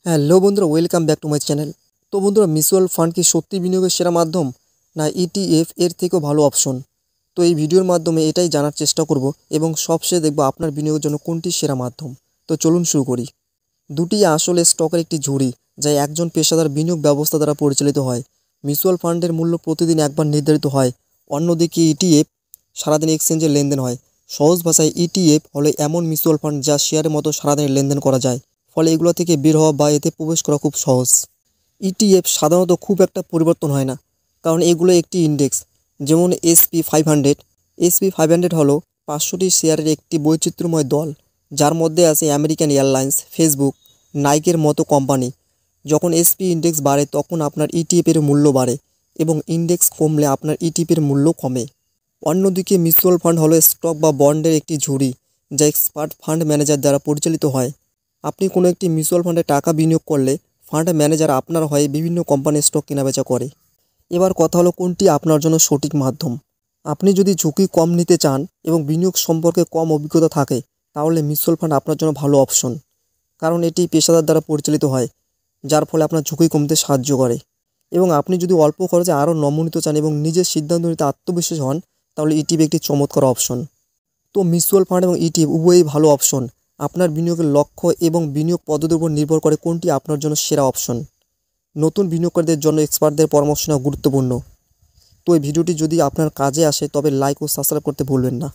Hello বন্ধুরা, welcome back to my channel. তো বন্ধুরা, মিউচুয়াল ফান্ড কি সত্যি বিনিয়োগের সেরা মাধ্যম, না ইটিএফ এর থেকেও ভালো অপশন? তো এই ভিডিওর মাধ্যমে এটাই জানার চেষ্টা করব এবং সবশেষে দেখব আপনার বিনিয়োগের জন্য কোনটি সেরা মাধ্যম। তো চলুন শুরু করি। দুটি আসলে স্টকের একটি ঝুড়ি, যা একজন পেশাদার বিনিয়োগ ব্যবস্থা দ্বারা পরিচালিত হয়। মিউচুয়াল ফান্ডের মূল্য প্রতিদিন একবার নির্ধারিত হয়, অন্যদিকে ইটিএফ সারাদিন এক্সচেঞ্জে লেনদেন হয়। সহজ ভাষায় ইটিএফ হলো এমন মিউচুয়াল ফান্ড যা শেয়ারের মতো সারাদিন লেনদেন করা যায়, ফলে এগুলো থেকে বের হওয়া বা এতে প্রবেশ করা খুব সহজ। ইটিএফ সাধারণত খুব একটা পরিবর্তন হয় না, কারণ এগুলো একটি ইন্ডেক্স, যেমন SP500। SP500 হলো 500টি শেয়ারের একটি বৈচিত্র্যময় দল, যার মধ্যে আছে আমেরিকান এয়ারলাইন্স, ফেসবুক, নাইকের মতো কোম্পানি। যখন এসপি ইন্ডেক্স বাড়ে তখন আপনার ইটিএফের মূল্য বাড়ে, এবং ইন্ডেক্স কমলে আপনার ইটিএফের মূল্য কমে। অন্যদিকে মিউচুয়াল ফান্ড হলো স্টক বা বন্ডের একটি ঝুড়ি, যা এক্সপার্ট ফান্ড ম্যানেজার দ্বারা পরিচালিত হয়। আপনি কোনো একটি মিউচুয়াল ফান্ডে টাকা বিনিয়োগ করলে ফান্ড ম্যানেজার আপনার হয়ে বিভিন্ন কোম্পানির স্টক কেনাবেচা করে। এবার কথা হলো, কোনটি আপনার জন্য সঠিক মাধ্যম। আপনি যদি ঝুঁকি কম নিতে চান এবং বিনিয়োগ সম্পর্কে কম অভিজ্ঞতা থাকে, তাহলে মিউচুয়াল ফান্ড আপনার জন্য ভালো অপশন, কারণ এটি পেশাদার দ্বারা পরিচালিত হয়, যার ফলে আপনার ঝুঁকি কমতে সাহায্য করে। এবং আপনি যদি অল্প খরচে আরও নমনীয় চান এবং নিজের সিদ্ধান্ত নিতে আত্মবিশ্বাসী হন, তাহলে ইটিএফ একটি চমৎকার অপশন। তো মিউচুয়াল ফান্ড এবং ইটিএফ উভয়ই ভালো অপশন। আপনার বিনিয়োগের লক্ষ্য এবং বিনিয়োগ পদ্ধতির উপর নির্ভর করে কোনটি আপনার জন্য সেরা অপশন। নতুন বিনিয়োগকারীদের জন্য এক্সপার্টদের পরামর্শ নেওয়া গুরুত্বপূর্ণ। তো এই ভিডিওটি যদি আপনার কাজে আসে তবে লাইক ও সাবস্ক্রাইব করতে ভুলবেন না।